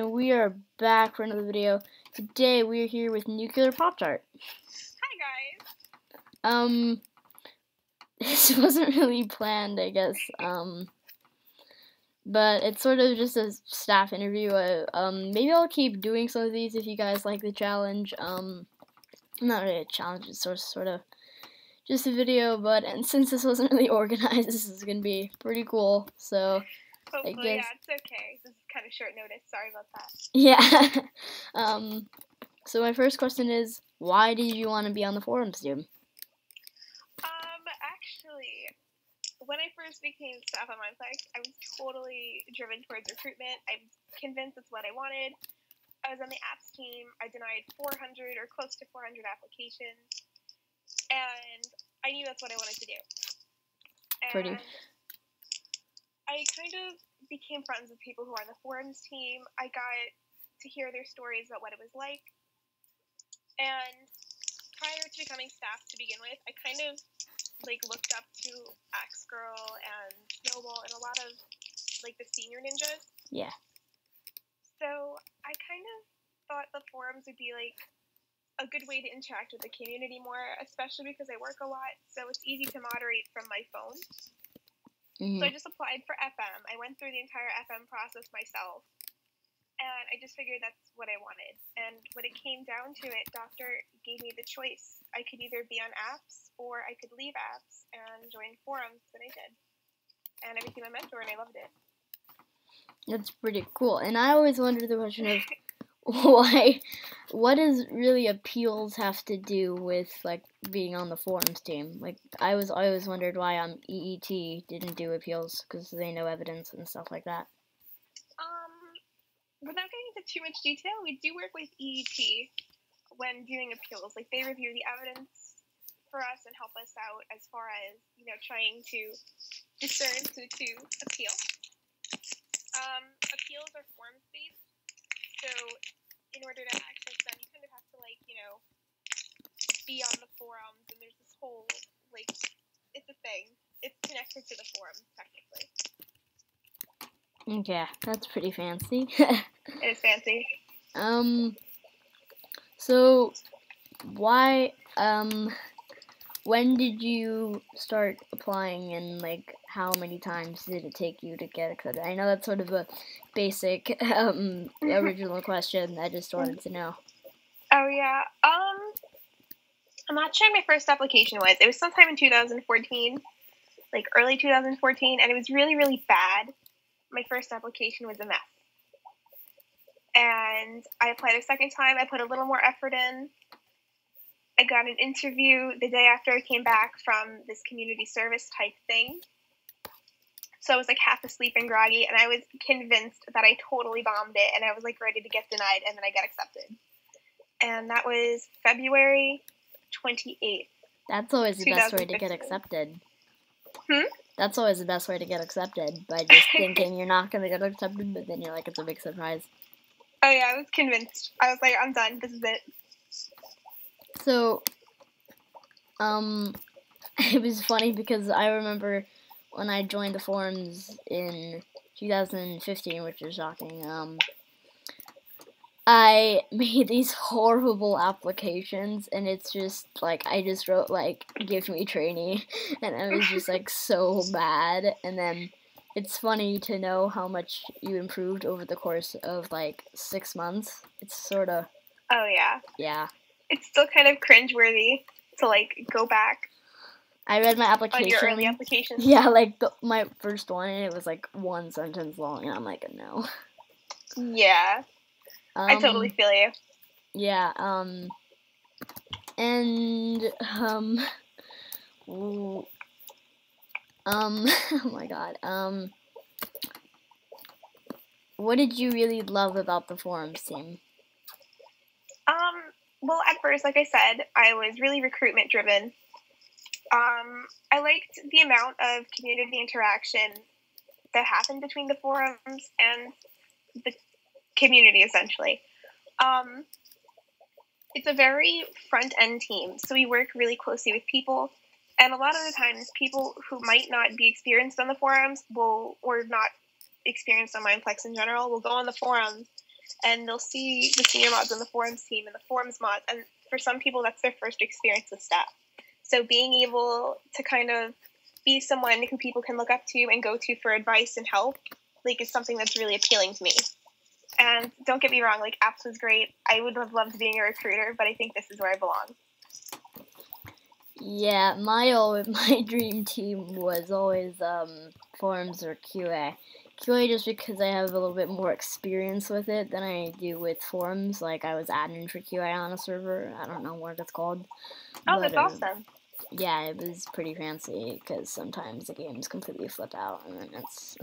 We are back for another video. Today we are here with Nuclear Pop-Tart. Hi guys. This wasn't really planned, I guess. But it's sort of just a staff interview. Maybe I'll keep doing some of these if you guys like the challenge. Not really a challenge, it's sort of just a video, and since this wasn't really organized, this is gonna be pretty cool. So hopefully, I guess, yeah, it's okay. This is kind of short notice. Sorry about that. Yeah. So my first question is, why did you want to be on the forums, dude? Actually, when I first became staff on Mineplex, I was totally driven towards recruitment. I was convinced that's what I wanted. I was on the apps team. I denied 400 or close to 400 applications, and I knew that's what I wanted to do. And I kind of became friends with people who are on the forums team. I got to hear their stories about what it was like. And prior to becoming staff to begin with, I kind of looked up to Axe Girl and Snowball and a lot of the senior ninjas. Yeah. So I kind of thought the forums would be a good way to interact with the community more, especially because I work a lot, so it's easy to moderate from my phone. Mm-hmm. So I just applied for FM. I went through the entire FM process myself, and I just figured that's what I wanted. And when it came down to it, Doctor gave me the choice. I could either be on apps or I could leave apps and join forums, and I did. And I became a mentor, and I loved it. That's pretty cool. And I always wondered the question of what does really appeals have to do with being on the forums team? I always wondered why EET didn't do appeals, because they know evidence and stuff like that. Without getting into too much detail, we do work with EET when doing appeals. They review the evidence for us and help us out as far as, trying to discern who to appeal. Appeals are forms-based, so in order to access them, you kind of have to, be on the forums, and there's this whole, it's a thing. It's connected to the forums, technically. Yeah, that's pretty fancy. It is fancy. So, why, when did you start applying, and, how many times did it take you to get accepted? I know that's sort of a basic, original question. I just wanted to know. Oh, yeah. I'm not sure my first application was. It was sometime in 2014, early 2014, and it was really, really bad. My first application was a mess. And I applied a second time. I put a little more effort in. I got an interview the day after I came back from this community service type thing. So I was half asleep and groggy, and I was convinced that I totally bombed it, and I was ready to get denied, and then I got accepted. And that was February 28th. That's always the best way to get accepted. That's always the best way to get accepted, by just thinking you're not going to get accepted, but then you're it's a big surprise. Oh yeah, I was convinced. I was I'm done. This is it. So, it was funny because I remember when I joined the forums in 2015, which is shocking, I made these horrible applications, and it's just, I just wrote, give me trainee, and I was just, so bad, and then it's funny to know how much you improved over the course of, 6 months. It's sort of... Oh, yeah. Yeah. It's still kind of cringeworthy to, go back. I read my application. On your early application. Yeah, my first one, and it was, one sentence long, and I'm no. Yeah. I totally feel you. Yeah, and, oh my god, what did you really love about the forums team? Well, at first, like I said, I was really recruitment driven. I liked the amount of community interaction that happened between the forums and the community, essentially. It's a very front-end team, so we work really closely with people, and a lot of the times, people who might not be experienced on the forums or not experienced on Mineplex in general will go on the forums and they'll see the senior mods on the forums team and the forums mods, and for some people that's their first experience with staff. So being able to kind of be someone who people can look up to and go to for advice and help, like, is something that's really appealing to me. And don't get me wrong, like, apps was great. I would have loved being a recruiter, but I think this is where I belong. Yeah, my dream team was always forums or QA. QA just because I have a little bit more experience with it than I do with forums. Like, I was admin for QA on a server. I don't know what it's called. Oh, that's awesome. Yeah, it was pretty fancy because sometimes the games completely flip out, and then it's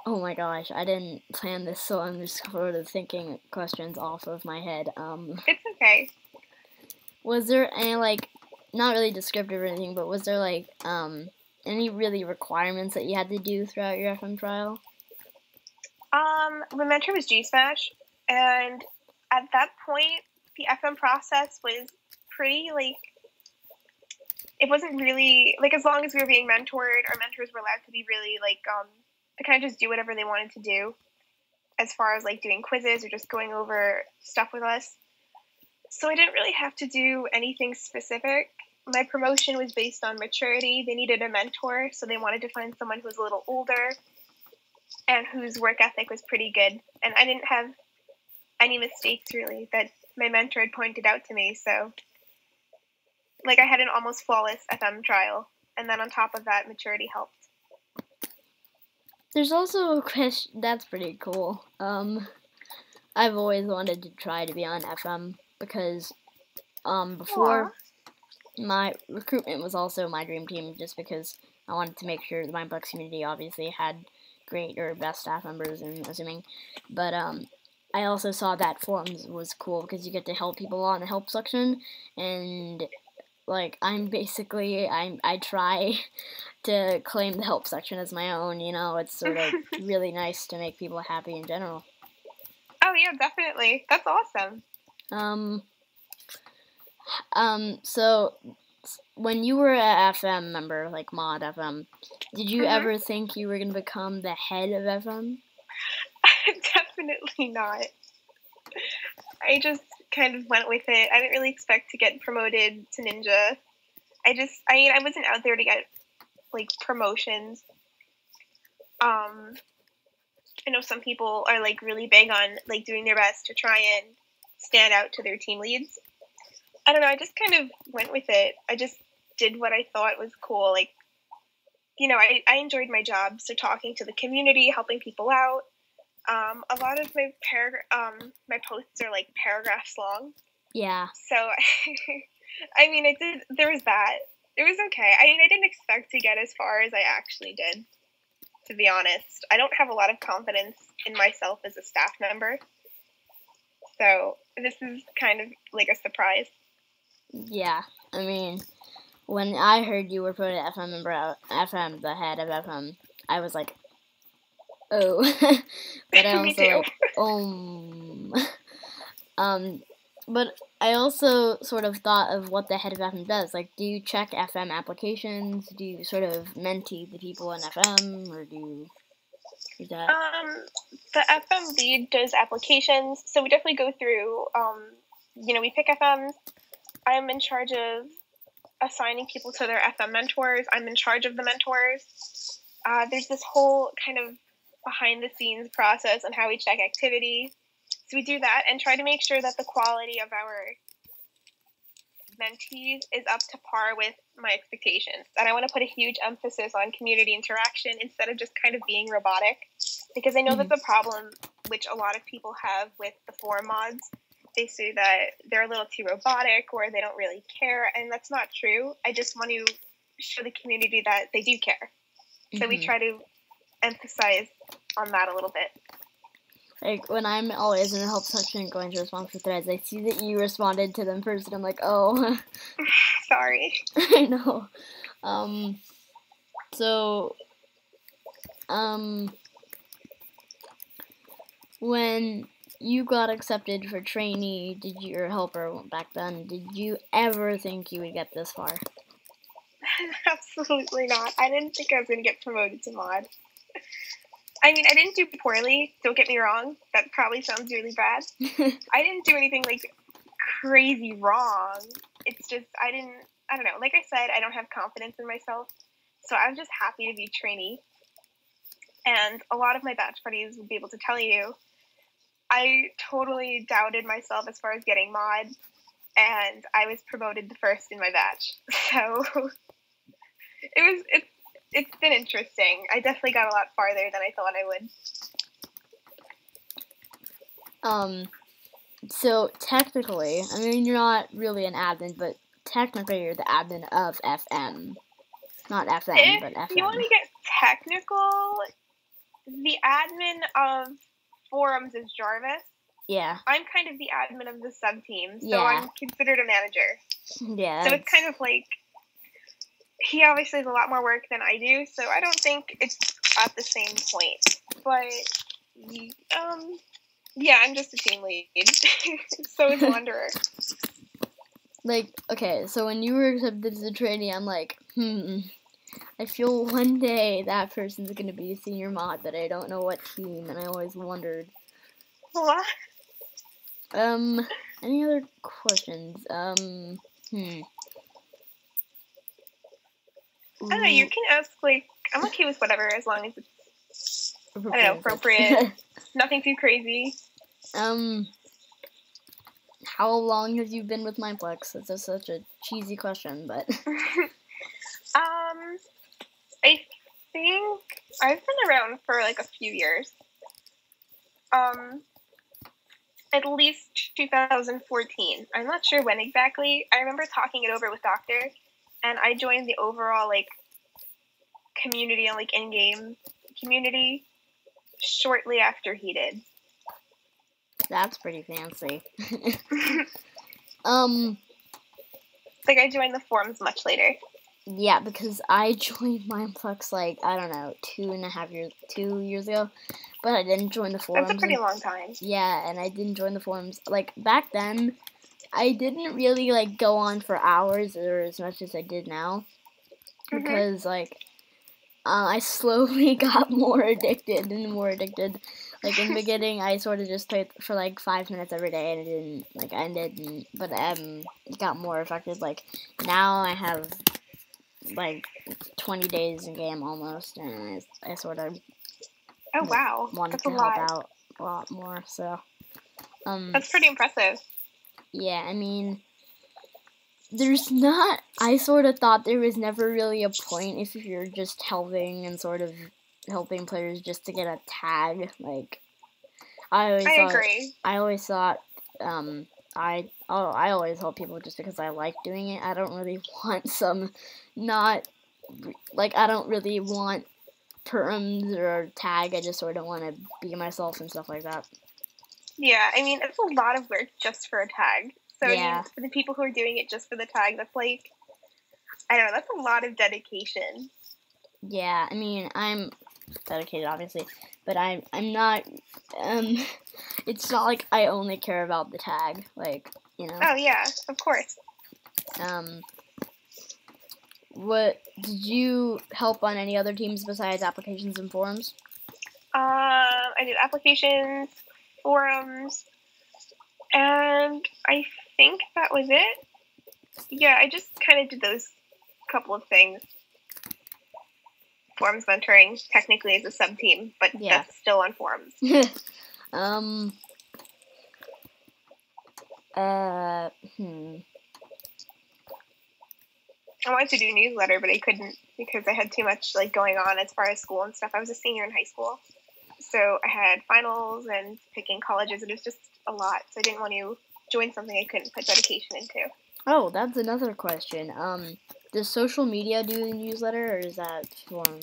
oh my gosh, I didn't plan this, so I'm just sort of thinking questions off of my head. It's okay. Was there any, like, not really descriptive or anything, but was there, like, any really requirements that you had to do throughout your FM trial? My mentor was G-Smash, and at that point, the FM process was pretty, like, it wasn't really, like, as long as we were being mentored, our mentors were allowed to be really, like, to kind of just do whatever they wanted to do, as far as, like, doing quizzes or just going over stuff with us. So I didn't really have to do anything specific. My promotion was based on maturity. They needed a mentor, so they wanted to find someone who was a little older and whose work ethic was pretty good. And I didn't have any mistakes, really, that my mentor had pointed out to me. So, like, I had an almost flawless FM trial. And then on top of that, maturity helped. There's also a question, that's pretty cool. I've always wanted to try to be on FM because, before, my recruitment was also my dream team just because I wanted to make sure the Mineplex community obviously had great or best staff members, and assuming, but, I also saw that forums was cool because you get to help people on the help section, and, like, I try to claim the help section as my own, you know, it's sort of really nice to make people happy in general. Oh, yeah, definitely. That's awesome. So, when you were a FM member, like Mod FM, did you ever think you were going to become the head of FM? Definitely not. I just kind of went with it. I didn't really expect to get promoted to Ninja. I wasn't out there to get, like, promotions. I know some people are, like, really big on, like, doing their best to try and stand out to their team leads. I don't know, I just kind of went with it. I just did what I thought was cool. Like, you know, I enjoyed my job, so talking to the community, helping people out. A lot of my my posts are, like, paragraphs long. Yeah. So, I mean, there was that. It was okay. I mean, I didn't expect to get as far as I actually did, to be honest. I don't have a lot of confidence in myself as a staff member. So, this is kind of like a surprise. Yeah, I mean, when I heard you were promoted FM member, FM, the head of FM, I was like, oh. But I also, but I also sort of thought of what the head of FM does. Like, do you check FM applications? Do you sort of mentee the people in FM, or do you do that? The FM lead does applications, so we definitely go through, you know, we pick FMs. I'm in charge of assigning people to their FM mentors. I'm in charge of the mentors. There's this whole kind of behind-the-scenes process on how we check activity. So we do that and try to make sure that the quality of our mentees is up to par with my expectations. And I want to put a huge emphasis on community interaction instead of just kind of being robotic. Because I know that's a problem which a lot of people have with the forum mods. They say that they're a little too robotic or they don't really care, and that's not true. I just want to show the community that they do care. So we try to emphasize on that a little bit. Like, when I'm always in the help section going to respond for threads, I see that you responded to them first, and I'm like, oh. Sorry. I know. When you got accepted for trainee, or helper back then, did you ever think you would get this far? Absolutely not. I didn't think I was going to get promoted to mod. I mean, I didn't do poorly. Don't get me wrong. That probably sounds really bad. I didn't do anything like crazy wrong. It's just I don't know. Like I said, I don't have confidence in myself. So I'm just happy to be trainee. And a lot of my batch buddies will be able to tell you I totally doubted myself as far as getting mod, and I was promoted the first in my batch. So it's been interesting. I definitely got a lot farther than I thought I would. So technically, I mean, you're not really an admin, but technically you're the admin of FM. Not FM, but FM. If you want to get technical, the admin of forums is Jarvis. Yeah. I'm kind of the admin of the sub-team, so Yeah. I'm considered a manager. Yeah. So it's kind of like, he obviously has a lot more work than I do, so I don't think it's at the same point. But, yeah, I'm just a team lead. So is Wanderer. Like, okay, so when you were accepted as a trainee, I'm like, I feel one day that person's gonna be a senior mod, but I don't know what team, and I always wondered. What? Any other questions? I don't know, you can ask, like, I'm okay with whatever, as long as it's, I don't know, appropriate, nothing too crazy. How long have you been with Mineplex? That's just such a cheesy question, but... I think I've been around for, like, a few years. At least 2014. I'm not sure when exactly. I remember talking it over with Doctor, and I joined the overall, like, community and, like, in-game community shortly after he did. That's pretty fancy. Like, I joined the forums much later. Yeah, because I joined Mineplex, like, I don't know, 2 years ago, but I didn't join the forums. That's a pretty long time. Yeah, and I didn't join the forums. Like, back then, I didn't really, like, go on for hours or as much as I did now, because, like, I slowly got more addicted and more addicted. Like, in the beginning, I sort of just played for, like, 5 minutes every day, and I didn't, but, it got more affected. Like, now I have, like, 20 days in game almost, and I sort of wanted to help out a lot more, so. That's pretty impressive. Yeah, I mean, I sort of thought there was never really a point if you're just helping and sort of helping players just to get a tag. Like, I agree. I always thought, I always help people just because I like doing it. I don't really want I don't really want perms or tag. I just sort of want to be myself and stuff like that. Yeah, I mean, it's a lot of work just for a tag. So, yeah. I mean, for the people who are doing it just for the tag, that's like, I don't know, that's a lot of dedication. Yeah, I mean, I'm dedicated, obviously, but I'm not, it's not like I only care about the tag, like, you know. Oh, yeah, of course. What, did you help on any other teams besides applications and forums? I did applications, forums, and I think that was it. Yeah, I just kind of did those couple of things. Forums mentoring technically is a sub-team, but that's still on forums. I wanted to do a newsletter, but I couldn't because I had too much like going on as far as school and stuff. I was a senior in high school, so I had finals and picking colleges, and it was just a lot. So I didn't want to join something I couldn't put dedication into. Oh, that's another question. Does social media do the newsletter, or is that forums?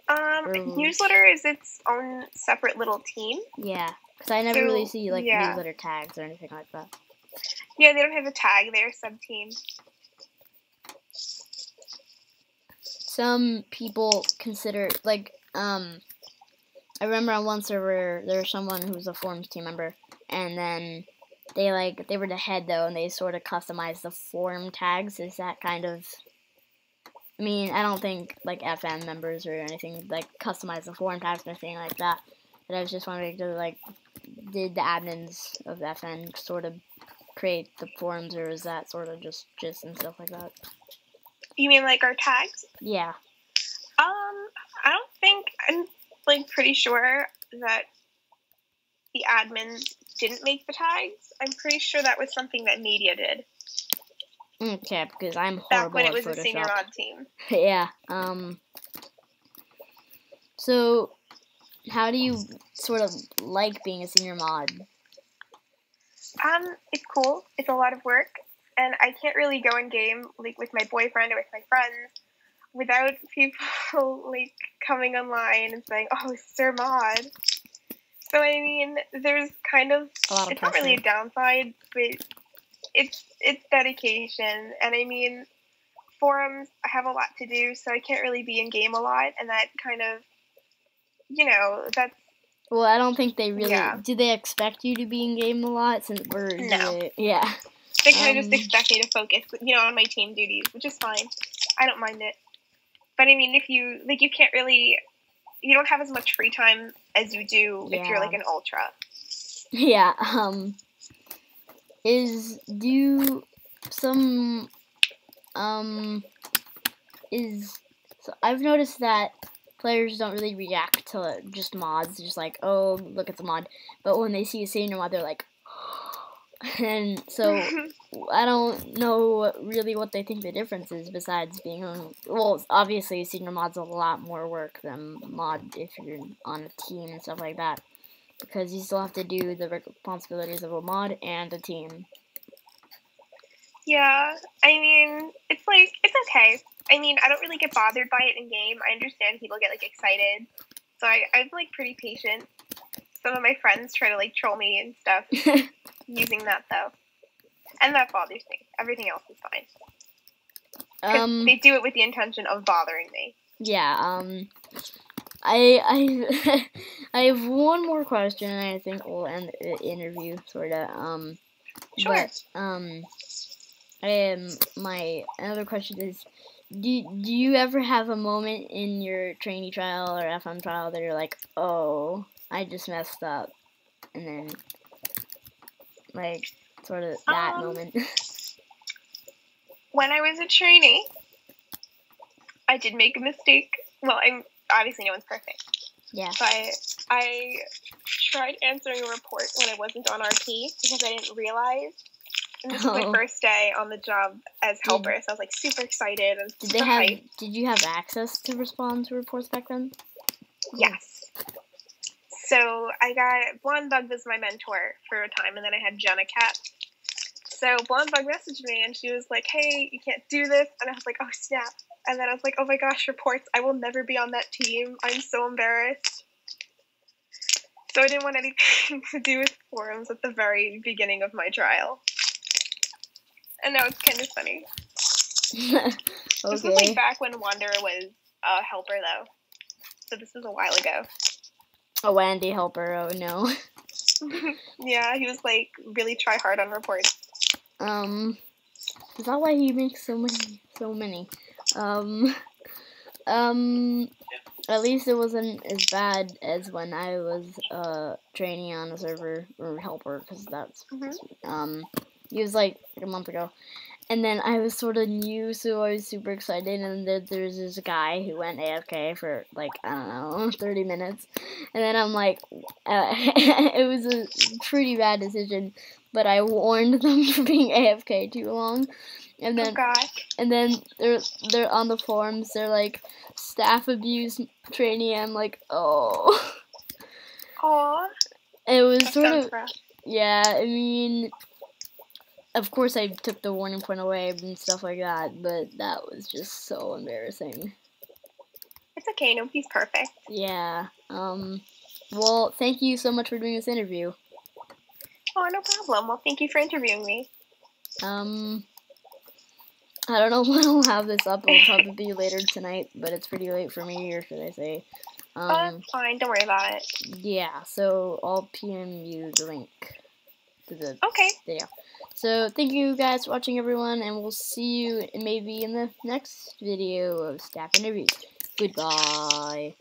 Newsletter is its own separate little team. Yeah, because I never really see like newsletter tags or anything like that. Yeah, they don't have a tag. They're a sub-team. Some people consider, like, I remember on one server, there was someone who was a forums team member, and then they were the head, though, and they sort of customized the forum tags. Is that kind of I mean, I don't think, like, FM members or anything, like, customize the forum types or anything like that. But I was just wondering, did the admins of FN sort of create the forums, or is that sort of just and stuff like that? You mean, like, our tags? Yeah. I don't think, I'm, like, pretty sure that the admins didn't make the tags. I'm pretty sure that was something that media did. Okay, because I'm horrible back when it was at a Sr.Mod team. Yeah. So, how do you sort of like being a Sr.Mod? It's cool. It's a lot of work, and I can't really go in game like with my boyfriend or with my friends without people like coming online and saying, "Oh, Sr.Mod." So I mean, there's kind of it's not really a downside, but it's dedication, and I mean, forums I have a lot to do, so I can't really be in game a lot, and that kind of, that's. Well, I don't think they really do. They expect you to be in game a lot, No. Yeah. They kind of just expect me to focus, on my team duties, which is fine. I don't mind it. But I mean, if you can't really, you don't have as much free time as you do if you're like an ultra. Yeah. So I've noticed that players don't really react to just mods, just like, oh, look at the mod. But when they see a Sr.Mod, they're like, and so I don't know really what they think the difference is besides being on. Well, obviously, Sr.Mod's a lot more work than mod if you're on a team and stuff like that, because you still have to do the responsibilities of a mod and a team. Yeah, I mean, it's okay. I mean, I don't really get bothered by it in game. I understand people get excited, so I'm pretty patient. Some of my friends try to troll me and stuff using that though, and that bothers me. Everything else is fine. They do it with the intention of bothering me. Yeah. I I have one more question, and I think we'll end the interview sorta. Sure. But my another question is, do you ever have a moment in your trainee trial or FM trial that you're like, oh, I just messed up, and then sort of that moment? When I was a trainee, I did make a mistake. Well, obviously no one's perfect. Yeah. But I tried answering a report when I wasn't on RP because I didn't realize. And this was my first day on the job as helper, so I was super excited and super hyped. Did you have access to respond to reports back then? Yes. So I got Blonde Bug was my mentor for a time, and then I had Jenna Cat. So Blonde Bug messaged me, and she was like, "Hey, you can't do this," and I was like, "Oh snap!" And then I was like, "Oh my gosh, reports! I will never be on that team. I'm so embarrassed." So I didn't want anything to do with forums at the very beginning of my trial. And now it's kind of funny. Okay. This was back when Wanderer was a helper, though. So this was a while ago. A Wandy helper, oh no. Yeah, he was really try hard on reports. Is that why he makes so many? At least it wasn't as bad as when I was training on a server or helper, because that's he was a month ago, and then I was sort of new, so I was super excited, and then there's this guy who went AFK for I don't know 30 minutes, and then I'm it was a pretty bad decision, but I warned them for being AFK too long. And then, and then they're on the forums. They're like, staff abuse trainee. I'm like, oh. Aww. It was sort of yeah. I mean, of course I took the warning point away and stuff like that, but that was just so embarrassing. It's okay. Nobody's perfect. Yeah. Well, thank you so much for doing this interview. Oh, no problem. Well, thank you for interviewing me. I don't know when I'll have this up. It'll probably be later tonight, but it's pretty late for me, or should I say. That's fine. Don't worry about it. Yeah, so I'll PM you the link. to the Okay. video. So thank you guys for watching, everyone, and we'll see you maybe in the next video of staff interviews. Goodbye.